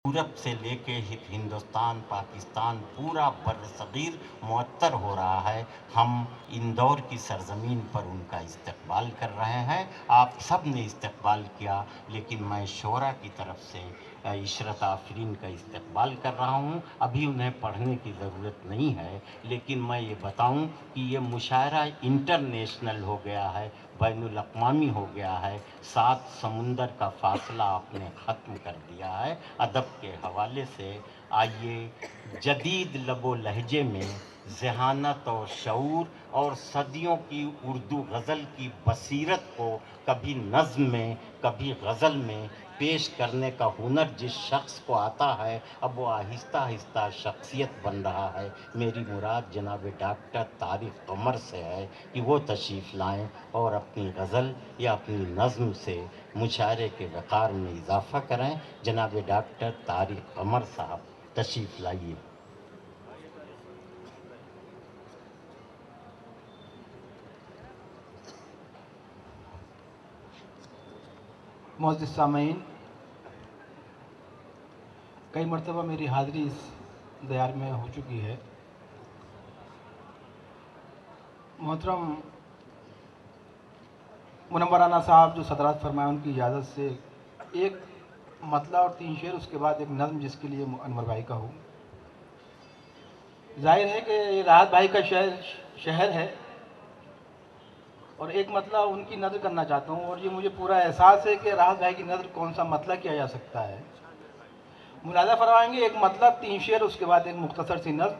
Europe से लेके हिंदुस्तान, पाकिस्तान, पूरा बरसगीर मुअत्तर हो रहा है। हम इंदौर की सरजमीन पर उनका इस्तकबाल कर रहे हैं। आप सब ने इस्तकबाल किया, लेकिन मैं शोरा की तरफ से इशरत आफरीन का इस्तकबाल कर रहा हूँ। अभी उन्हें पढ़ने की ज़रूरत नहीं है, लेकिन मैं ये बताऊँ कि ये मुशायरा इंटरनेशनल हो गया है, बैनुल अक़वामी हो गया है। 7 समुंदर का फासला आपने ख़त्म कर दिया है अदब के हवाले से। आइए जदीद लबो लहजे में ज़हानत और शऊर और सदियों की उर्दू गज़ल की बसीरत को कभी नज़्म में कभी गज़ल में पेश करने का हुनर जिस शख्स को आता है, अब वो आहिस्ता आहिस्ता शख्सियत बन रहा है। मेरी मुराद जनाब डॉक्टर तारिक कमर से है कि वो तशरीफ़ लाएं और अपनी गज़ल या अपनी नज़्म से मुशायरे के वक़ार में इजाफ़ा करें। जनाब डॉक्टर तारिक कमर साहब तशरीफ़ लाइए। मोअज़्ज़िज़ सामीन, कई मरतबा मेरी हाज़िरी इस दयार में हो चुकी है। मोहतरम मुनव्वराना साहब जो सदरात फरमाए, उनकी इजाज़त से एक मतला और 3 शेर, उसके बाद एक नज़्म जिसके लिए अनवर भाई का हूँ। जाहिर है कि ये राहत भाई का शहर है और एक मतला उनकी नज़र करना चाहता हूँ, और ये मुझे पूरा एहसास है कि राहत भाई की नज़र कौन सा मतला किया जा सकता है। मुलाज़ा फरमाएंगे एक मतलब 3 शेर, उसके बाद एक मुख्तसर सी नज़्म।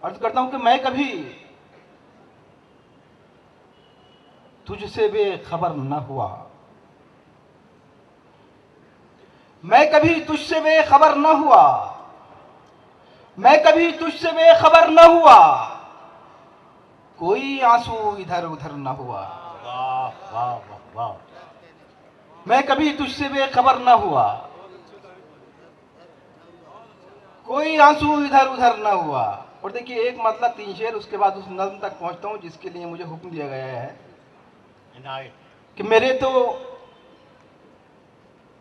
अर्ज़ करता हूँ कि मैं कभी तुझसे बेखबर न हुआ, मैं कभी तुझसे बेखबर न हुआ, मैं कभी तुझसे बेखबर न हुआ, कोई आंसू इधर उधर न हुआ। वाह वाह वाह वाह। मैं कभी तुझसे बेखबर न हुआ, कोई आंसू इधर उधर न हुआ। और देखिए एक मतलब 3 शेर, उसके बाद उस नज़्म तक पहुंचता हूं जिसके लिए मुझे हुक्म दिया गया है कि मेरे तो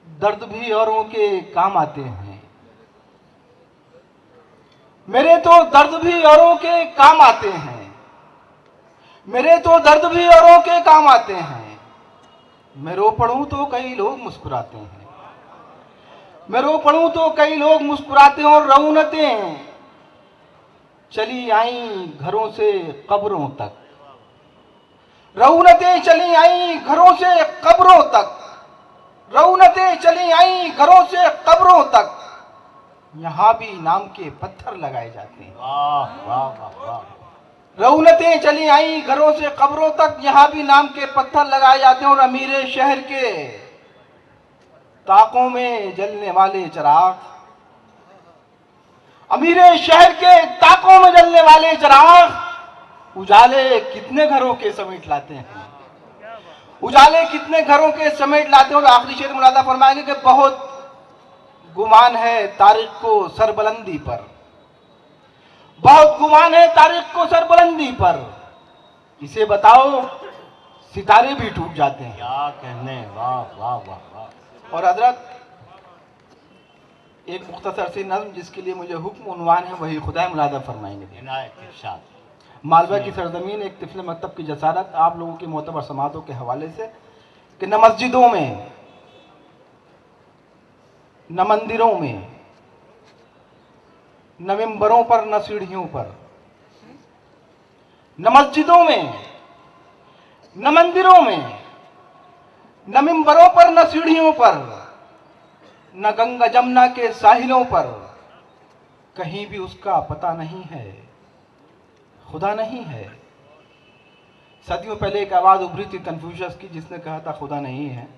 दर्द भी औरों के काम आते हैं, मेरे तो दर्द भी औरों के काम आते हैं, मेरे तो दर्द भी औरों के काम आते हैं। मैं रो पड़ूं तो कई लोग मुस्कुराते हैं, मैं रो पड़ूं तो कई लोग मुस्कुराते हैं। और रौनतें चली आई घरों से कब्रों तक, रौनतें चली आई घरों से कब्रों तक, रौनतें चली आई घरों से कब्रों तक, यहां भी नाम के पत्थर लगाए जाते हैं। वाह वाह वाह वाह। रौनतें चली आई घरों से कब्रों तक, यहां भी नाम के पत्थर लगाए जाते हैं। और अमीर शहर के ताकों में जलने वाले चिराग, अमीर शहर के ताकों में जलने वाले चिराग, उजाले कितने घरों के समेट लाते हैं, उजाले कितने घरों के समेट लाते हैं। और आखिरी शेर मुलादा फरमाएंगे कि बहुत गुमान है तारीख को सरबलंदी पर, बहुत गुमान है तारीख को सरबलंदी पर, इसे बताओ सितारे भी टूट जाते हैं। क्या कहने, वाह वाह वाह वाह। और हजरत एक मुख्तसर सी नज़्म जिसके लिए मुझे हुक्म उन्वान है, वही खुदा मुलादा फरमाएंगे। इनायत इरशाद। मालवा की सरजमीन, एक तिफल मकतब की जसारत, आप लोगों की मोतबर समातों के हवाले से कि न मस्जिदों में, न मंदिरों में, न मिंबरों पर, न सीढ़ियों पर, न मस्जिदों में, न मंदिरों में, न मिंबरों पर, न सीढ़ियों पर, न गंगा जमुना के साहिलों पर, कहीं भी उसका पता नहीं है, खुदा नहीं है। सदियों पहले एक आवाज उभरी थी कन्फ्यूशियस की, जिसने कहा था खुदा नहीं है।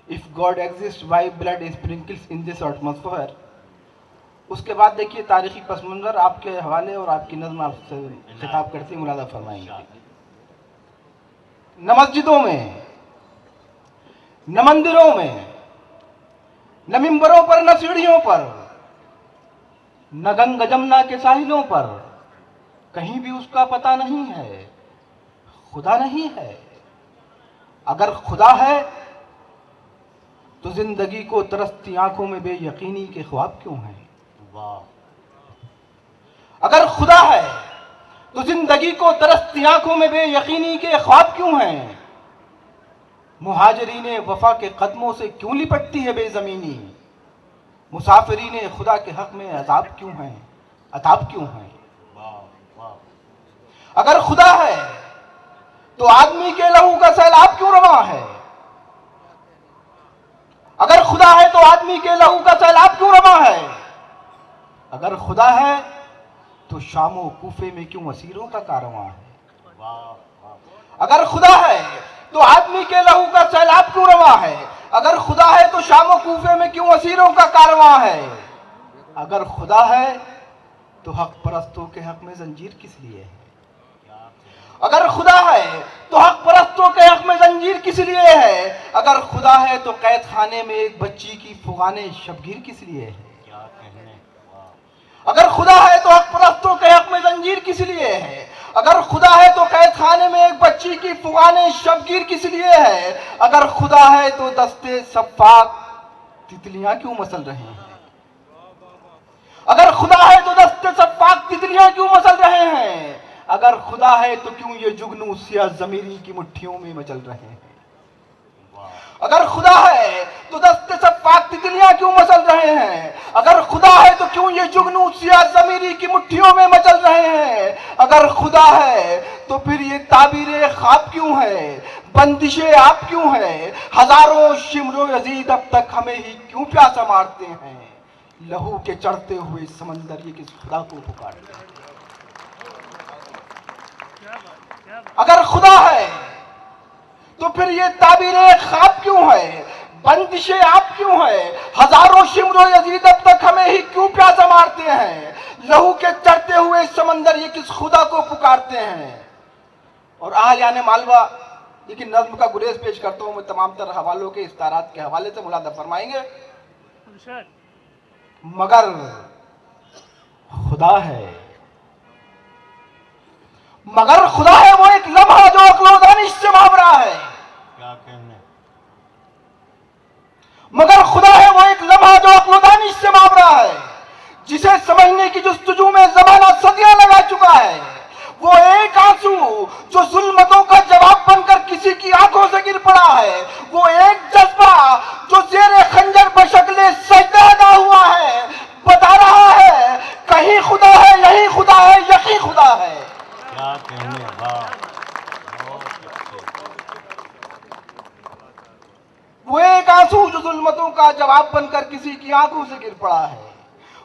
If God exist why blood sprinkles in this atmosphere. उसके बाद देखिए तारीखी पस मंजर आपके हवाले और आपकी नज़्म आपसे खिताब करती मुलादा फरमाएंगे। न मस्जिदों में, न मंदिरों में, न मिंबरों पर, न सीढ़ियों पर, न गंगा जमुना के साहिलों पर, कहीं भी उसका पता नहीं है, खुदा नहीं है। अगर खुदा है تو زندگی کو ترستی آنکھوں میں بے یقینی کے خواب کیوں ہیں؟ واہ اگر خدا ہے تو زندگی کو ترستی آنکھوں میں بے یقینی کے خواب کیوں ہیں؟ مہاجرین وفا کے قدموں سے کیوں لپٹتی ہے بے زمینی؟ مسافرین خدا کے حق میں عذاب کیوں ہیں، عذاب کیوں ہیں؟ واہ واہ اگر خدا ہے تو آدمی کے لہو کا سیلاب کیوں رواں ہے؟ اگر خدا ہے تو آدمی کے لہو کا سیلاب کیوں رواں ہے؟ اگر خدا ہے تو شام و کوفے میں کیوں اسیروں کا کارواں ہے؟ واہ واہ اگر خدا ہے تو آدمی کے لہو کا سیلاب کیوں رواں ہے؟ اگر خدا ہے تو شام و کوفے میں کیوں اسیروں کا کارواں ہے؟ اگر خدا ہے تو حق پرستوں کے حق میں زنجیر کس لیے ہے؟ اگر خدا ہے تو حق پرستوں کے حق میں زنجیر کس لیے ہے؟ اگر خدا ہے تو قید خانے میں ایک بچی کی فغان شبگیر کس لیے ہے؟ کیا کہنے واہ اگر خدا ہے تو حق پرستوں کے حق میں زنجیر کس لیے ہے؟ اگر خدا ہے تو قید خانے میں ایک بچی کی فغان شبگیر کس لیے ہے؟ اگر خدا ہے تو دستے صفاق تتلیاں کیوں مسل رہے ہیں؟ اگر خدا ہے تو دستے صفاق تتلیاں کیوں مسل رہے ہیں؟ اگر خدا ہے تو کیوں یہ جگنو سیاہ ضمیری کی مٹھیوں میں مچل رہے ہیں؟ اگر خدا ہے تو دستے صفاق تتلیاں کیوں مسل رہے ہیں؟ اگر خدا ہے تو کیوں یہ جگنو سیاہ ضمیری کی مٹھیوں میں مچل رہے ہیں؟ اگر خدا ہے تو پھر یہ تعبیر خواب کیوں ہے؟ بندشیں آپ کیوں ہیں؟ ہزاروں شمر و یزید اب تک ہمیں ہی کیوں پیاسا مارتے ہیں؟ لہو کے چڑھتے ہوئے سمندر یہ کس خدا کو پکارتے ہیں؟ اگر خدا ہے تو پھر یہ تعبیر خواب کیوں ہے؟ بندشیں آپ کیوں ہیں؟ ہزاروں شمر و یزید اب تک ہمیں ہی کیوں پیاسا مارتے ہیں؟ لہو کے چڑھتے ہوئے سمندر یہ کس خدا کو پکارتے ہیں؟ اور اہلیان مالوہ یہ کہ نظم کا گریز پیش کرتا ہوں میں تمام تر حوالوں کے استعارات کے حوالے سے ملاحظہ فرمائیں گے۔ مگر خدا ہے، مگر خدا ہے وہ ایک لمحہ جو عقل و دانش سے محاورہ ہے۔ کیا کہنے مگر خدا ہے وہ ایک لمحہ جو عقل و دانش سے محاورہ ہے، جسے سمجھنے کی جستجو میں زمانہ صدیاں لگا چکا ہے۔ وہ ایک آنسو جو ظلمتوں کا جواب بن کر کسی کی آنکھوں سے گر پڑا ہے، وہ ایک جذبہ جو زیر خنجر بشکل سجدہ ادا ہوا ہے، بتا رہا ہے کہیں خدا ہے، یہیں خدا ہے، یقین خدا ہے۔ کیا کہنے واہ بہت اچھے وہ ایک آنسو جو ظلمتوں کا جواب بن کر کسی کی آنکھوں سے گر پڑا ہے،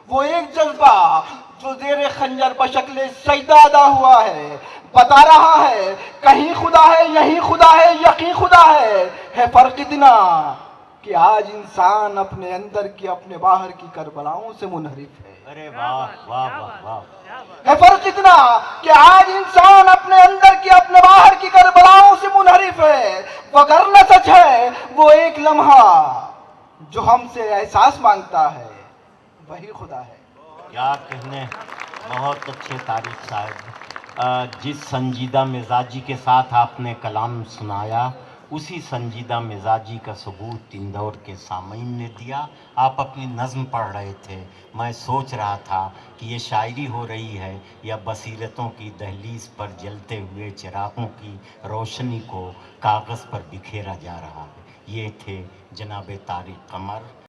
وہ ایک جذبہ جو زیر خنجر بشکل سجدہ ادا ہوا ہے، بتا رہا ہے کہیں خدا ہے، یہیں خدا ہے، یقین خدا ہے فرق اتنا کہ آج انسان اپنے اندر کی اپنے باہر کی کربلاؤں سے منحرف ہے۔ ارے واہ واہ واہ واہ ہے فرق اتنا کہ آج انسان اپنے اندر کی اپنے باہر کی کربلاؤں سے منحرف ہے، وگرنہ سچ ہے وہ ایک لمحہ جو ہم سے احساس مانگتا ہے وہی خدا ہے۔ کیا کہنے بہت اچھے طارق صاحب، جس سنجیدہ مزاجی کے ساتھ آپ نے کلام سنایا اسی سنجیدہ مزاجی کا ثبوت اندور کے سامعین نے دیا۔ آپ اپنی نظم پڑھ رہے تھے، میں سوچ رہا تھا کہ یہ شاعری ہو رہی ہے یا بصیرتوں کی دہلیز پر جلتے ہوئے چراغوں کی روشنی کو کاغذ پر بکھیرا جا رہا ہے۔ یہ تھے جناب طارق قمر۔